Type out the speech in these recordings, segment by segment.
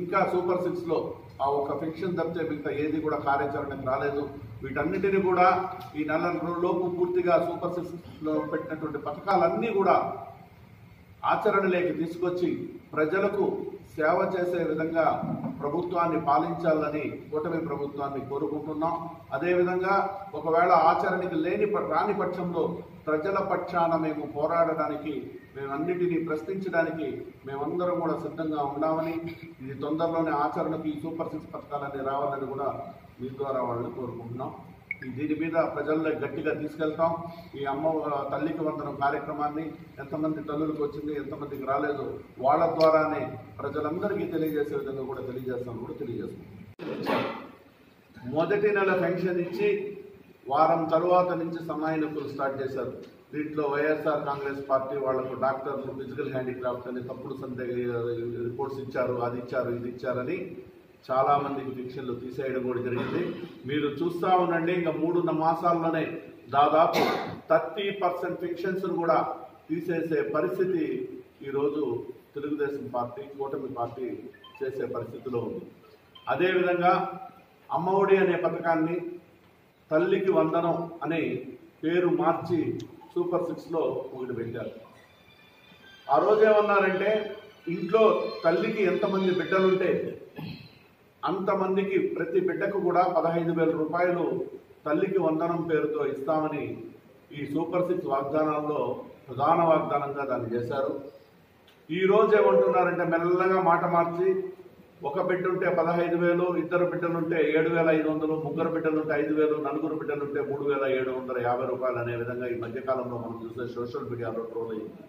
ఇంకా సూపర్ 6లో ఆ ఒక ఫిక్షన్ తప్పితే మిగతా ఏది కూడా కార్యాచరణకు రాలేదు. వీటన్నిటిని కూడా ఈ నెల లోపు పూర్తిగా సూపర్ 6లో పెట్టినటువంటి పథకాలన్నీ కూడా ఆచరణలోకి తీసుకొచ్చి ప్రజలకు సేవ చేసే విధంగా ప్రభుత్వాన్ని పాలించాలని కూటమి ప్రభుత్వాన్ని కోరుకుంటున్నాం. అదేవిధంగా ఒకవేళ ఆచరణకి రాని పక్షంలో ప్రజల పక్షాన మేము పోరాడడానికి, మేమన్నిటినీ ప్రశ్నించడానికి మేమందరం కూడా సిద్ధంగా ఉన్నామని, ఇది తొందరలోనే ఆచరణకి సూపర్ 6 పథకాలన్నీ రావాలని కూడా మీ ద్వారా వాళ్ళని కోరుకుంటున్నాం. దీని మీద ప్రజల్లో గట్టిగా తీసుకెళ్తాం. ఈ అమ్మ తల్లికి వందనం కార్యక్రమాన్ని ఎంతమంది తల్లులకు వచ్చింది, ఎంతమందికి రాలేదు, వాళ్ళ ద్వారానే ప్రజలందరికీ తెలియజేసే విధంగా కూడా తెలియజేస్తాం. మొదటి నెల పెన్షన్ ఇచ్చి వారం తరువాత నుంచి సన్నాయినకులు స్టార్ట్ చేశారు. దీంట్లో వైఎస్ఆర్ కాంగ్రెస్ పార్టీ వాళ్లకు డాక్టర్లు ఫిజికల్ హ్యాండిక్రాఫ్ట్ అని తప్పుడు రిపోర్ట్స్ ఇచ్చారు, అది ఇచ్చారు, ఇది ఇచ్చారని చాలా మందికి పెన్షన్లు తీసేయడం కూడా జరిగింది. మీరు చూస్తూ ఉండండి, ఇంకా 3 మాసాల్లోనే దాదాపు 30% పెన్షన్స్ కూడా తీసేసే పరిస్థితి ఈరోజు తెలుగుదేశం పార్టీ, కూటమి పార్టీ చేసే పరిస్థితిలో ఉంది. అదేవిధంగా అమ్మఒడి అనే పథకాన్ని తల్లికి వందనం అనే పేరు మార్చి సూపర్ 6లో ఒకటి పెట్టారు. ఆ రోజు ఏమన్నారంటే, ఇంట్లో తల్లికి ఎంతమంది బిడ్డలుంటే అంతమందికి ప్రతి బిడ్డకు కూడా 15,000 రూపాయలు తల్లికి వందనం పేరుతో ఇస్తామని ఈ సూపర్ 6 వాగ్దానాల్లో ప్రధాన వాగ్దానంగా దాన్ని చేశారు. ఈ రోజు ఏమంటున్నారంటే, మెల్లగా మాట మార్చి ఒక బిడ్డ ఉంటే 15,000, 2 బిడ్డలుంటే 7,500, 3 బిడ్డలుంటే 5,000, 4 బిడ్డలుంటే 3,750 రూపాయలు అనే విధంగా ఈ మధ్యకాలంలో మనం చూసే సోషల్ మీడియాలో ట్రోల్ అయింది.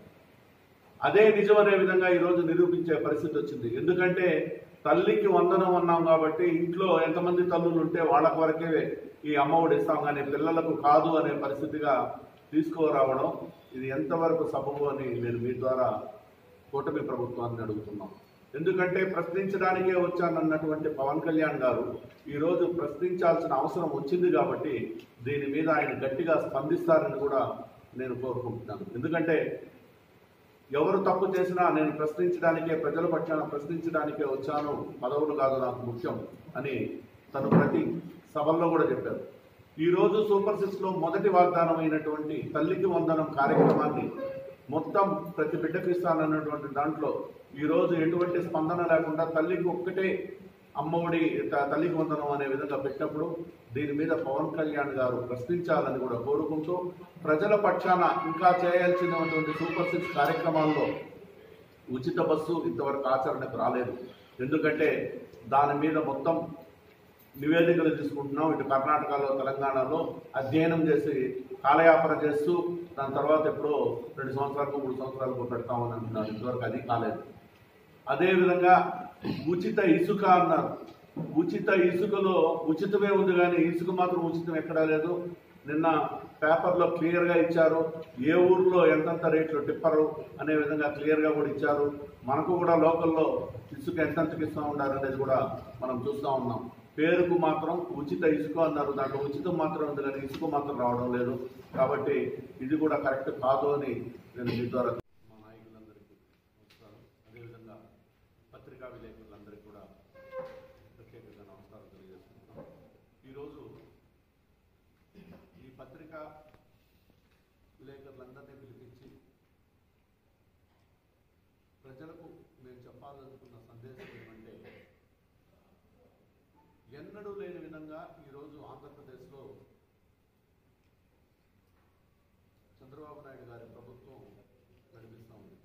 అదే నిజం అనే విధంగా ఈరోజు నిరూపించే పరిస్థితి వచ్చింది. ఎందుకంటే తల్లికి వందనం అన్నాం కాబట్టి ఇంట్లో ఎంతమంది తల్లులు ఉంటే వాళ్ళ వరకే ఈ అమ్మఒడి ఇస్తాం, కానీ పిల్లలకు కాదు అనే పరిస్థితిగా తీసుకురావడం ఇది ఎంతవరకు సబబు అని నేను మీ ద్వారా కూటమి ప్రభుత్వాన్ని అడుగుతున్నాం. ఎందుకంటే ప్రశ్నించడానికే వచ్చానన్నటువంటి పవన్ కళ్యాణ్ గారు ఈరోజు ప్రశ్నించాల్సిన అవసరం వచ్చింది కాబట్టి దీని మీద ఆయన గట్టిగా స్పందిస్తారని కూడా నేను కోరుకుంటున్నాను. ఎందుకంటే ఎవరు తప్పు చేసినా నేను ప్రశ్నించడానికే, ప్రజల పక్షాన ప్రశ్నించడానికే వచ్చాను, పదవులు కాదు నాకు ముఖ్యం అని తను ప్రతి సభల్లో కూడా చెప్పారు. ఈరోజు సూపర్ 6లో మొదటి వాగ్దానం అయినటువంటి తల్లికి వందనం కార్యక్రమాన్ని మొత్తం ప్రతి బిడ్డకు ఇస్తానన్నటువంటి దాంట్లో ఈరోజు ఎటువంటి స్పందన లేకుండా తల్లికి ఒక్కటే అమ్మఒడి తల్లికి వందనం అనే విధంగా పెట్టినప్పుడు దీని మీద పవన్ కళ్యాణ్ గారు ప్రశ్నించాలని కూడా కోరుకుంటూ, ప్రజల పక్షాన ఇంకా చేయాల్సినటువంటి సూపర్ 6 కార్యక్రమాల్లో ఉచిత బస్సు ఇంతవరకు ఆచరణకు రాలేదు. ఎందుకంటే దాని మీద మొత్తం నివేదికలు తీసుకుంటున్నాం. ఇటు కర్ణాటకలో, తెలంగాణలో అధ్యయనం చేసి కాలయాపన చేస్తూ దాని తర్వాత ఎప్పుడో 2 సంవత్సరాలకు 3 సంవత్సరాలకు పెడతామని అంటున్నారు. ఇంతవరకు అది కాలేదు. అదేవిధంగా ఉచిత ఇసుక అన్నారు. ఉచిత ఇసుకలో ఉచితమే ఉంది, కానీ ఇసుక మాత్రం ఉచితం ఎక్కడా లేదు. నిన్న పేపర్లో క్లియర్గా ఇచ్చారు, ఏ ఊర్లో ఎంతెంత రేట్లు టిప్పరు అనే విధంగా క్లియర్గా కూడా ఇచ్చారు. మనకు కూడా లోకల్లో ఇసుక ఎంతెంతకి ఇస్తూ ఉన్నారు అనేది కూడా మనం చూస్తూ ఉన్నాం. పేరుకు మాత్రం ఉచిత ఇసుక అన్నారు, దాంట్లో ఉచితం మాత్రం ఉంది కానీ ఇసుక మాత్రం రావడం లేదు. కాబట్టి ఇది కూడా కరెక్ట్ కాదు అని నేను మీ ద్వారా మా నాయకులందరికీ నమస్కారం, అదేవిధంగా పత్రికా విలేకరులందరికీ కూడా ప్రత్యేకంగా నమస్కారం తెలియజేస్తున్నాం. ఈరోజు ఈ పత్రికా విలేకరులందరినీ పిలిపించి ప్రజలకు నేను చెప్పాలనుకున్న సందేశం ఏమంటే, ఎన్నడూ లేని విధంగా ఈరోజు ఆంధ్రప్రదేశ్లో చంద్రబాబు నాయుడు గారి ప్రభుత్వం నడిపిస్తూ ఉంది.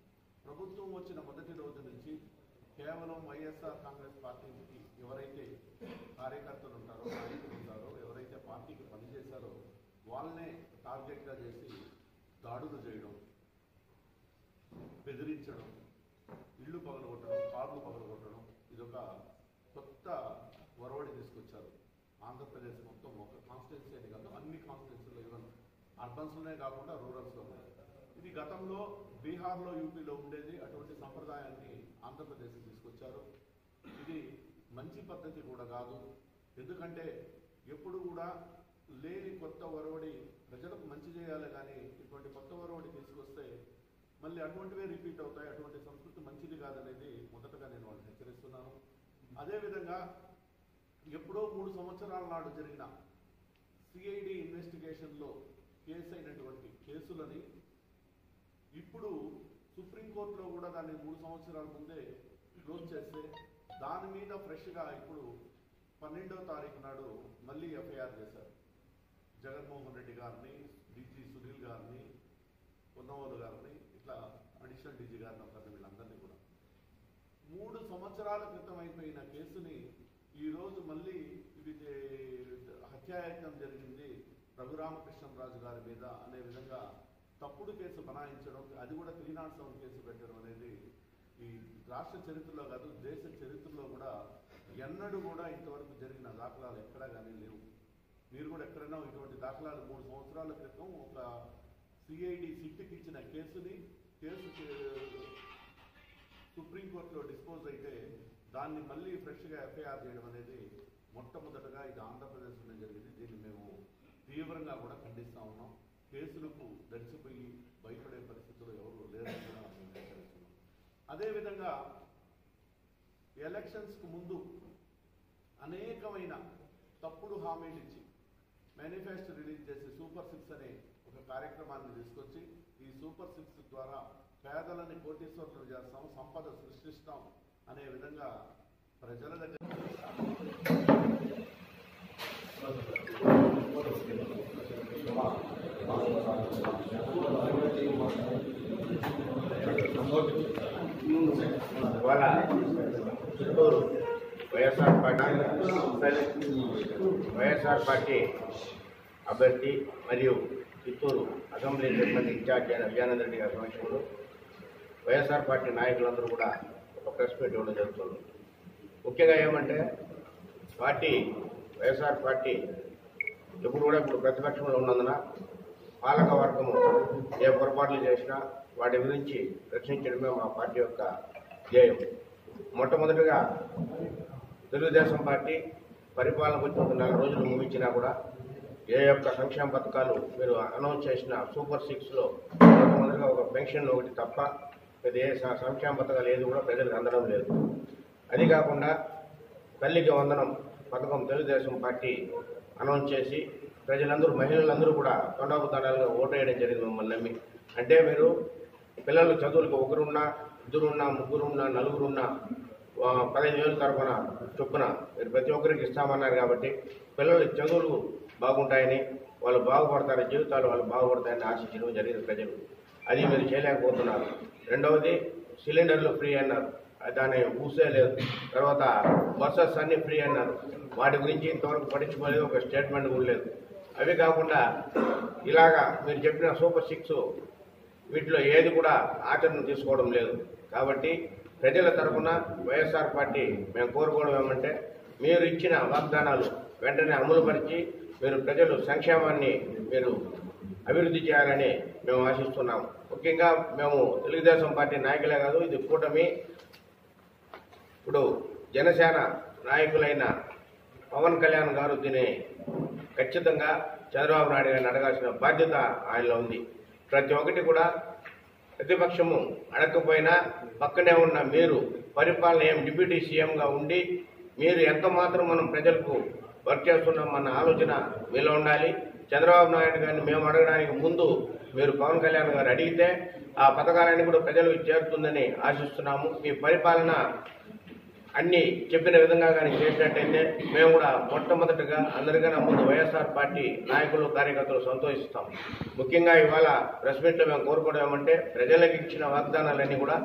ప్రభుత్వం వచ్చిన మొదటి రోజు నుంచి కేవలం వైఎస్ఆర్ కాంగ్రెస్ పార్టీకి ఎవరైతే కార్యకర్తలు ఉంటారో, నాయకులు ఉంటారో, ఎవరైతే పార్టీకి పనిచేశారో వాళ్ళనే టార్గెట్గా చేసి దాడులు చేయడం, బెదిరించడం, ఇళ్ళు పగలగొట్టడం, కార్లు పగలగొట్టడం, ఇదొక కొత్త ఒరవడి తీసుకొచ్చారు. ఆంధ్రప్రదేశ్ మొత్తం ఒక కాన్స్టిట్యున్సీ అని కాదు, అన్ని కాన్స్టిట్యున్సీలో, ఈవెన్ అర్బన్స్లోనే కాకుండా రూరల్స్లో ఉన్నాయి. ఇది గతంలో బీహార్లో, యూపీలో ఉండేది. అటువంటి సంప్రదాయాన్ని ఆంధ్రప్రదేశ్కి తీసుకొచ్చారు. ఇది మంచి పద్ధతి కూడా కాదు. ఎందుకంటే ఎప్పుడు కూడా లేని కొత్త ఒరవడి ప్రజలకు మంచి చేయాలి, కానీ ఇటువంటి కొత్త ఒరవడి తీసుకొస్తే మళ్ళీ అటువంటివే రిపీట్ అవుతాయి. అటువంటి సంస్కృతి మంచిది కాదనేది మొదటగా నేను వాళ్ళని హెచ్చరిస్తున్నాను. అదేవిధంగా ఎప్పుడో 3 సంవత్సరాల నాడు జరిగిన సిఐడి ఇన్వెస్టిగేషన్లో కేసు అయినటువంటి కేసులని ఇప్పుడు సుప్రీంకోర్టులో కూడా దాన్ని 3 సంవత్సరాల ముందే క్లోజ్ చేస్తే దాని మీద ఫ్రెష్గా ఇప్పుడు 12వ తారీఖు నాడు మళ్ళీ ఎఫ్ఐఆర్ చేశారు. జగన్మోహన్ రెడ్డి గారిని, డీజీ సునీల్ గారిని, పొన్నవాళ్ళు గారిని, ఇట్లా అడిషనల్ డీజీ గారిని ఒకరిని, వీళ్ళందరినీ కూడా 3 సంవత్సరాల క్రితం అయిపోయిన కేసుని ఈరోజు మళ్ళీ ఇది హత్యాయత్నం జరిగింది రఘురామకృష్ణరాజు గారి మీద అనే విధంగా తప్పుడు కేసు బనాయించడం, అది కూడా 307 కేసు పెట్టడం అనేది ఈ రాష్ట్ర చరిత్రలో కాదు దేశ చరిత్రలో కూడా ఎన్నడూ కూడా ఇంతవరకు జరిగిన దాఖలాలు ఎక్కడా కానీ లేవు. మీరు కూడా ఎక్కడైనా ఇటువంటి దాఖలాలు 3 సంవత్సరాల క్రితం ఒక సిఐడి సిట్కి ఇచ్చిన కేసు సుప్రీంకోర్టులో డిస్పోజ్ అయితే దాన్ని మళ్ళీ ఫ్రెష్గా ఎఫ్ఐఆర్ చేయడం అనేది మొట్టమొదటగా ఇది ఆంధ్రప్రదేశ్లోనే జరిగింది. దీన్ని మేము తీవ్రంగా కూడా ఖండిస్తూ ఉన్నాం. కేసులకు దడిచిపోయి భయపడే పరిస్థితుల్లో ఎవరు లేరని కూడా మేము హెచ్చరిస్తున్నాం. అదేవిధంగా ఎలక్షన్స్కు ముందు అనేకమైన తప్పుడు హామీలు ఇచ్చి మేనిఫెస్టో రిలీజ్ చేసి సూపర్ 6 అనే ఒక కార్యక్రమాన్ని తీసుకొచ్చి ఈ సూపర్ 6 ద్వారా పేదలని కోటీశ్వరులు చేస్తాం, సంపద సృష్టిస్తాం అనే విధంగా ప్రజల దగ్గర ఇవాళ చిత్తూరు వైఎస్ఆర్ పార్టీ అభ్యర్థి మరియు చిత్తూరు అసెంబ్లీ చైర్మన్ ఇన్ఛార్జ్ అయిన విజయానంద రెడ్డి గారి సమక్షంలో వైఎస్ఆర్ పార్టీ నాయకులందరూ కూడా ఒక ప్రెస్ మీట్ ఇవ్వడం జరుగుతుంది. ముఖ్యంగా ఏమంటే వైఎస్ఆర్ పార్టీ ఎప్పుడు కూడా ఇప్పుడు ప్రతిపక్షంలో ఉన్నందున పాలక వర్గము ఏ పొరపాట్లు చేసినా వాటి గురించి రక్షించడమే మా పార్టీ యొక్క ధ్యేయం. మొట్టమొదటిగా తెలుగుదేశం పార్టీ పరిపాలన వచ్చి 4 రోజులు ముగించినా కూడా ఏ యొక్క సంక్షేమ పథకాలు మీరు అనౌన్స్ చేసిన సూపర్ 6లో మొట్టమొదటిగా ఒక పెన్షన్ ఒకటి తప్ప పెద్ద ఏ సంక్షేమ పథకాలు ఏది కూడా ప్రజలకు అందడం లేదు. అది కాకుండా తల్లికి వందనం పథకం తెలుగుదేశం పార్టీ అనౌన్స్ చేసి ప్రజలందరూ మహిళలందరూ కూడా తొండాపు తండాలుగా ఓటేయడం జరిగింది మమ్మల్ని నమ్మి. అంటే మీరు పిల్లలు చదువులకు 1 ఉన్నా 2 ఉన్నా 3 ఉన్నా 4 ఉన్నా 15,000 తరఫున చొప్పున మీరు ప్రతి ఒక్కరికి ఇస్తామన్నారు. కాబట్టి పిల్లల చదువులు బాగుంటాయని, వాళ్ళు బాగుపడతారు, జీవితాలు వాళ్ళు బాగుపడతాయని ఆశించడం జరిగింది ప్రజలు. అది మీరు చేయలేకపోతున్నారు. రెండవది సిలిండర్లు ఫ్రీ అన్నారు, దాన్ని ఊసే లేదు. తర్వాత బస్సెస్ అన్నీ ఫ్రీ అన్నారు, వాటి గురించి ఇంతవరకు పట్టించుకోలేదు, ఒక స్టేట్మెంట్ కూడా లేదు. అవి కాకుండా ఇలాగా మీరు చెప్పిన సూపర్ 6 వీటిలో ఏది కూడా ఆచరణ తీసుకోవడం లేదు. కాబట్టి ప్రజల తరఫున వైఎస్ఆర్ పార్టీ మేము కోరుకోవడం ఏమంటే మీరు ఇచ్చిన వాగ్దానాలు వెంటనే అమలుపరిచి మీరు ప్రజలు సంక్షేమాన్ని మీరు అభివృద్ధి చేయాలని మేము ఆశిస్తున్నాం. ముఖ్యంగా మేము తెలుగుదేశం పార్టీ నాయకులే కాదు, ఇది కూటమి. ఇప్పుడు జనసేన నాయకులైన పవన్ కళ్యాణ్ గారు దీన్ని ఖచ్చితంగా చంద్రబాబు నాయుడు గారిని అడగాల్సిన బాధ్యత ఆయనలో ఉంది. ప్రతి ఒక్కటి కూడా ప్రతిపక్షము అడగకపోయినా పక్కనే ఉన్న మీరు పరిపాలన డిప్యూటీ సీఎంగా ఉండి మీరు ఎంత మాత్రం మనం ప్రజలకు వర్క్ చేస్తున్నాం అన్న ఆలోచన మీలో ఉండాలి. చంద్రబాబు నాయుడు గారిని మేము అడగడానికి ముందు మీరు పవన్ కళ్యాణ్ గారు అడిగితే ఆ పథకాలన్నీ కూడా ప్రజలకు చేరుతుందని ఆశిస్తున్నాము. మీ పరిపాలన అన్ని చెప్పిన విధంగా కానీ చేసినట్టయితే మేము కూడా మొట్టమొదటిగా అందరికన్నా ముందు వైఎస్ఆర్ పార్టీ నాయకులు కార్యకర్తలు సంతోషిస్తాం. ముఖ్యంగా ఇవాళ ప్రెస్ మీట్లో మేము కోరుకోవడం ఏమంటే ప్రజలకు ఇచ్చిన వాగ్దానాలన్నీ కూడా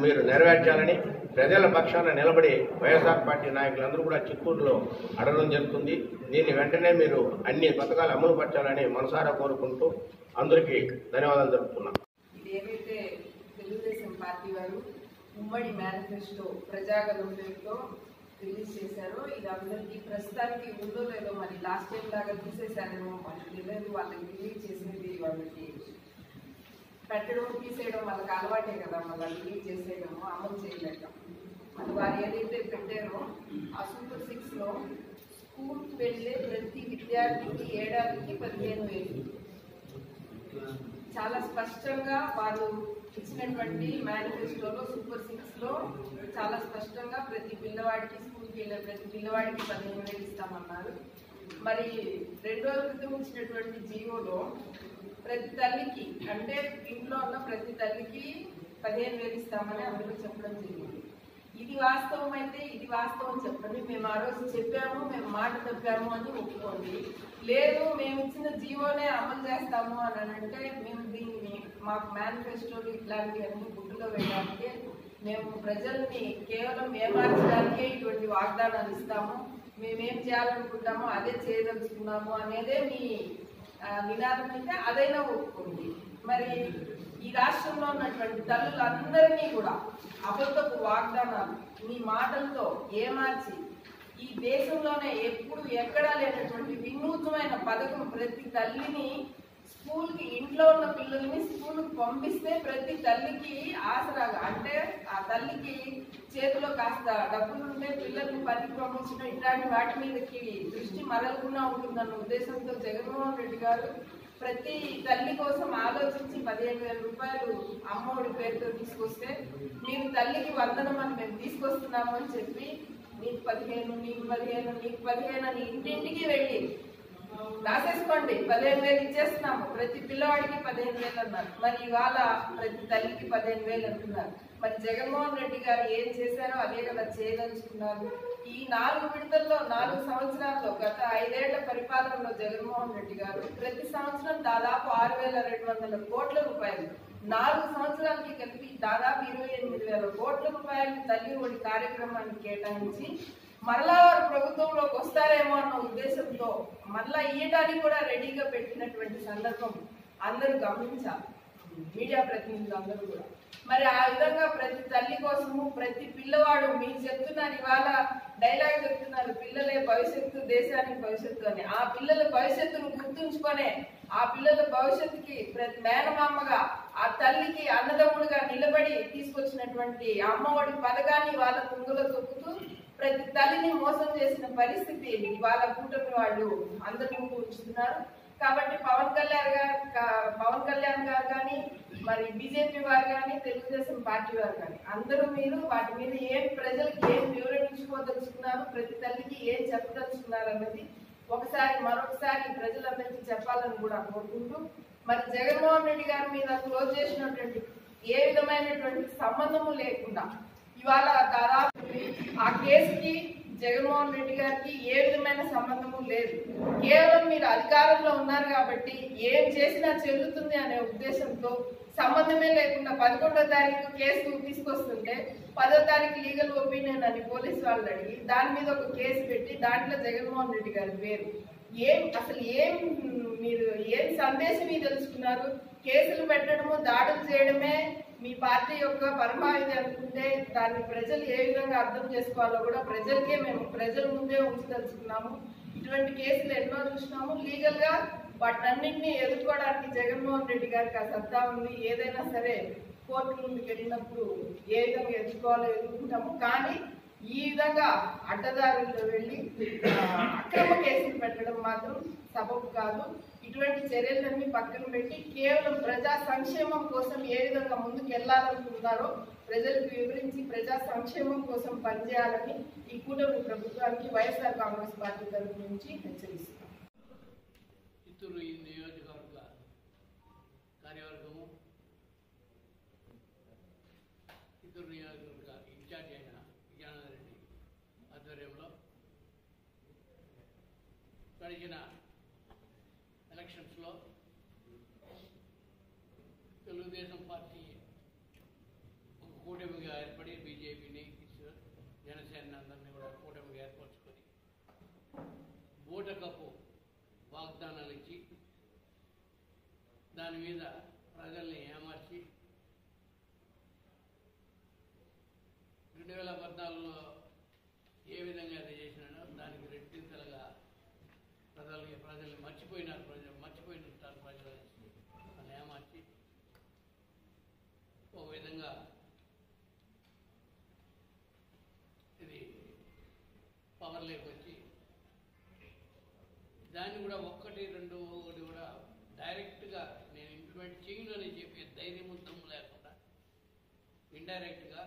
మీరు నెరవేర్చాలని ప్రజల పక్షాన నిలబడి వైఎస్ఆర్ పార్టీ నాయకులందరూ కూడా చిత్తూరులో అడగడం జరుగుతుంది. దీన్ని వెంటనే మీరు అన్ని పథకాలు అమలు పరచాలని మనసారా కోరుకుంటూ అందరికీ ధన్యవాదాలు తెలుపుతున్నాం. ఏవైతే తెలుగుదేశం పార్టీ వారు ఉమ్మడి మేనిఫెస్టో ప్రజాగలం పేరుతో రిలీజ్ చేశారో ఇది అందరికీ ప్రస్తుతానికి ఉందో లేదో మరి లాస్ట్ టైం లాగా తీసేశారేమో మనకి తెలియదు. వాళ్ళకి రిలీజ్ చేసేది వాళ్ళకి పెట్టడం తీసేయడం వాళ్ళకి అలవాటే కదా, మళ్ళీ రిలీజ్ చేసేయడము అమలు చేయలేక. అది వారు ఏదైతే పెట్టారో ఆ సూపర్ 6లో స్కూల్కి వెళ్ళే ప్రతి విద్యార్థికి ఏడాదికి 15,000 చాలా స్పష్టంగా వాళ్ళు ఇచ్చినటువంటి మేనిఫెస్టోలో సూపర్ 6 లో చాలా స్పష్టంగా ప్రతి పిల్లవాడికి స్కూల్కి వెళ్ళే ప్రతి పిల్లవాడికి 15,000 ఇస్తామన్నారు. మరి 2 రోజుల క్రితం ఇచ్చినటువంటి జీవోలో ప్రతి తల్లికి అంటే ఇంట్లో ఉన్న ప్రతి తల్లికి 15,000 ఇస్తామని అందులో చెప్పడం జరిగింది. ఇది వాస్తవం అయితే ఇది వాస్తవం చెప్పండి. మేము ఆ రోజు చెప్పాము, మేము మాట తప్పాము అని ఒప్పుకోండి. లేదు మేము ఇచ్చిన జీవోనే అమలు చేస్తాము అని అంటే మేము దీన్ని మాకు మేనిఫెస్టోలు ఇట్లాంటివన్నీ గుడ్డులో వేయడానికి మేము ప్రజల్ని కేవలం ఏమార్చడానికే ఇటువంటి వాగ్దానాలు ఇస్తాము, మేమేం చేయాలనుకుంటామో అదే చేయదలుచుకున్నాము అనేదే మీ నినాదం అయితే అదైనా ఒప్పుకోండి. మరి ఈ రాష్ట్రంలో ఉన్నటువంటి తల్లులందరినీ కూడా అబద్ధపు వాగ్దానాలు మీ మాటలతో ఏమార్చి ఈ దేశంలోనే ఎప్పుడు ఎక్కడా లేనటువంటి వినూత్నమైన పథకం ప్రతి తల్లిని స్కూల్కి ఇంట్లో ఉన్న పిల్లల్ని స్కూల్కి పంపిస్తే ప్రతి తల్లికి ఆసరాగా అంటే ఆ తల్లికి చేతిలో కాస్త డబ్బులు ఉంటే పిల్లల్ని పనికి పంపించడం ఇట్లాంటి వాటి మీదకి దృష్టి మరలకుండా ఉంటుందన్న ఉద్దేశంతో జగన్మోహన్ రెడ్డి గారు ప్రతి తల్లి కోసం ఆలోచించి 15,000 రూపాయలు అమ్మఒడి పేరుతో తీసుకొస్తే మీరు తల్లికి వందనం అని మేము తీసుకొస్తున్నాము అని చెప్పి నీకు 15 నీకు 15 నీకు 15 అని ఇంటింటికి వెళ్ళి రాసేసుకోండి 15,000 ఇచ్చేస్తున్నాము, ప్రతి పిల్లవాడికి 15,000 అన్నారు. మరి ఇవాళ ప్రతి తల్లికి 15,000 అంటున్నారు. మరి జగన్మోహన్ రెడ్డి గారు ఏం చేశారో అదే కదా చేయదలుచుకున్నారు. ఈ 4 విడతల్లో 4 సంవత్సరాల్లో గత 5 ఏళ్ల పరిపాలనలో జగన్మోహన్ రెడ్డి గారు ప్రతి సంవత్సరం దాదాపు 6,200 కోట్ల రూపాయలు 4 సంవత్సరాలకి కలిపి దాదాపు 28,000 కోట్ల రూపాయలు తల్లి ఒడి కార్యక్రమానికి కేటాయించి మరలా వారు ప్రభుత్వంలోకి వస్తారేమో అన్న ఉద్దేశంతో మరలా ఇయ్యడానికి కూడా రెడీగా పెట్టినటువంటి సందర్భం అందరూ గమనించాలి, మీడియా ప్రతినిధులు అందరూ కూడా. మరి ఆ విధంగా ప్రతి తల్లి కోసము ప్రతి పిల్లవాడు మీరు చెప్తున్నారు, ఇవాళ డైలాగ్ చెప్తున్నారు, పిల్లలే భవిష్యత్తు దేశానికి భవిష్యత్తు అని. ఆ పిల్లల భవిష్యత్తును గుర్తుంచుకొనే ఆ పిల్లల భవిష్యత్తుకి ప్రతి మేనమామగా ఆ తల్లికి అన్నదమ్ముడుగా నిలబడి తీసుకొచ్చినటువంటి అమ్మఒడి పథకాన్ని వాళ్ళ తుంగులో తొక్కుతూ ప్రతి తల్లిని మోసం చేసిన పరిస్థితి వాళ్ళ కూటమి వాళ్ళు అందరి ముందు ఉంచుతున్నారు. కాబట్టి పవన్ కళ్యాణ్ గారు కానీ మరి బీజేపీ వారు కానీ తెలుగుదేశం పార్టీ వారు కానీ అందరూ మీరు వాటి మీద ఏం ప్రజలకి ఏం వివరించుకోదలుచుకున్నారు, ప్రతి తల్లికి ఏం చెప్పదలుచుకున్నారు అన్నది మరొకసారి ప్రజలందరికీ చెప్పాలని కూడా కోరుకుంటూ, మరి జగన్మోహన్ రెడ్డి గారి మీద క్లోజ్ చేసినటువంటి ఏ విధమైనటువంటి సంబంధము లేకుండా ఇవాళ దాదాపు ఆ కేసుకి జగన్మోహన్ రెడ్డి గారికి ఏ విధమైన సంబంధము లేదు. కేవలం మీరు అధికారంలో ఉన్నారు కాబట్టి ఏం చేసినా చెల్లుతుంది అనే ఉద్దేశంతో సంబంధమే లేకుండా 11వ తారీఖు కేసు తీసుకొస్తుంటే 10వ తారీఖు లీగల్ ఒపీనియన్ అని పోలీసు వాళ్ళు అడిగి దాని మీద ఒక కేసు పెట్టి దాంట్లో జగన్మోహన్ రెడ్డి గారి పేరు మీరు ఏం సందేశం తెలుసుకున్నారు? కేసులు పెట్టడము దాడులు చేయడమే మీ పార్టీ యొక్క పరమావధి అనుకుంటే దాన్ని ప్రజలు ఏ విధంగా అర్థం చేసుకోవాలో కూడా మేము ప్రజల ముందే ఉంచదలుచుకున్నాము. ఇటువంటి కేసులు ఎన్నో చూసినాము. లీగల్ గా వాటన్నింటినీ ఎదుర్కోవడానికి జగన్మోహన్ రెడ్డి గారికి ఆ సత్తా ఉంది. ఏదైనా సరే కోర్టు ముందుకు వెళ్ళినప్పుడు ఏ విధంగా ఎదుర్కోవాలో ఎదుర్కొంటాము. కానీ ఈ విధంగా అడ్డదారుల్లో వెళ్ళి అక్రమ కేసులు పెట్టడం మాత్రం సబబు కాదు. ఇటువంటి చర్యలన్నీ పక్కన పెట్టి కేవలం ప్రజా సంక్షేమం కోసం ఏ విధంగా ముందుకు వెళ్ళాలనుకుంటారో ప్రజలకు వివరించి ప్రజా సంక్షేమం కోసం పనిచేయాలని ఈ కూటమి ప్రభుత్వానికి వైఎస్ఆర్ కాంగ్రెస్ పార్టీ తరఫు నుంచి హెచ్చరిస్తున్నాం. చిత్తూరు నియోజకవర్గ కార్యవర్గము చిత్తూరు నియోజకవర్గ ఇన్ఛార్జ్ అయిన విజయానందరెడ్డి ఆధ్వర్యంలో గడిచిన ఎలక్షన్స్లో తెలుగుదేశం పార్టీ ఒక కూటమిగా ఏర్పడి బీజేపీని జనసేన అందరినీ కూడా కూటమిగా ఏర్పరచుకొని ఓటకపు వాగ్దానాలు ఇచ్చి దాని మీద ప్రజల్ని ఏమార్చి 2014లో ఏ విధంగా అది చేసినాడో దానికి రెట్టింతలుగా ప్రజల్ని మర్చిపోయినారు. మర్చిపోయినట్టారు ప్రజలు అని ఏమార్చి ఒక విధంగా ఇది పవర్లోకి వచ్చి దాన్ని కూడా ఒకటి కూడా డైరెక్ట్గా నేను ఇంప్లిమెంట్ చేయను అని చెప్పే ధైర్యవంతం లేకుండా ఇండైరెక్ట్గా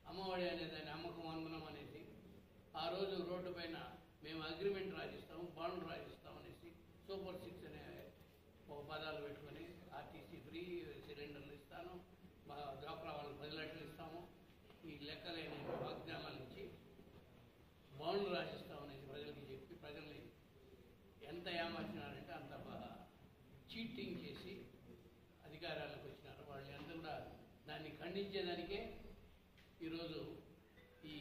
అమ్మఒడి అనే దాన్ని అమ్మకం వందనం అనేసి ఆ రోజు రోడ్డు పైన మేము అగ్రిమెంట్ రాసిస్తాము, బాండ్ రాసిస్తాం అనేసి సూపర్ 6 అనే ఒక పదాలు పెట్టుకొని ఆర్టీసీ ఫ్రీ సిలిండర్లు ఇస్తాను, మా డ్వాక్రా వాళ్ళకి 10 లక్షలు ఇస్తాము, ఈ లెక్కలేని వాగ్దానాల నుంచి బాండ్ రాసిస్తామనేసి ప్రజలకి చెప్పి ప్రజల్ని ఎంత ఏమార్చినారంటే అంత చీటింగ్ చేసి అధికారాలకు వచ్చినారు. వాళ్ళు ఎంత కూడా దాన్ని ఖండించేదానికే ఈరోజు ఈ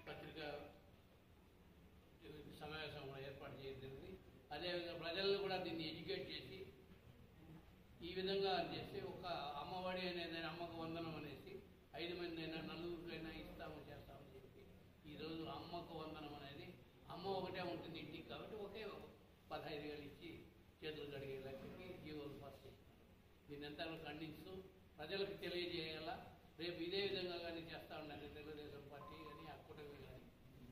పత్రికా సమావేశం కూడా ఏర్పాటు చేయడం. అదేవిధంగా ప్రజలను కూడా దీన్ని ఎడ్యుకేట్ చేసి ఈ విధంగా చేసి ఒక అమ్మఒడి అనేది అమ్మక వందనం అనేసి 5 మంది అయినా 4 ఇస్తాము చేస్తామని చెప్పి ఈరోజు అమ్మక వందనం అనేది అమ్మ ఒకటే ఉంటుంది ఇంటికి కాబట్టి ఒకే 15,000 ఇచ్చి చేతులు కడిగే లెక్కకి జీవోలు పాస్ చేసినారు. దీన్ని ఎంత ఖండిస్తూ ప్రజలకు తెలియజేయాలా. రేపు ఇదే విధంగా కానీ చేస్తూ ఉండాలి తెలుగుదేశం పార్టీ కానీ ఆ కూటమి కానీ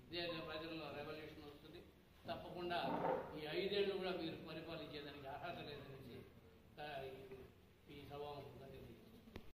ఇదే విధంగా ప్రజల్లో రెవల్యూషన్ వస్తుంది. తప్పకుండా ఈ 5 ఏళ్ళు కూడా మీరు పరిపాలన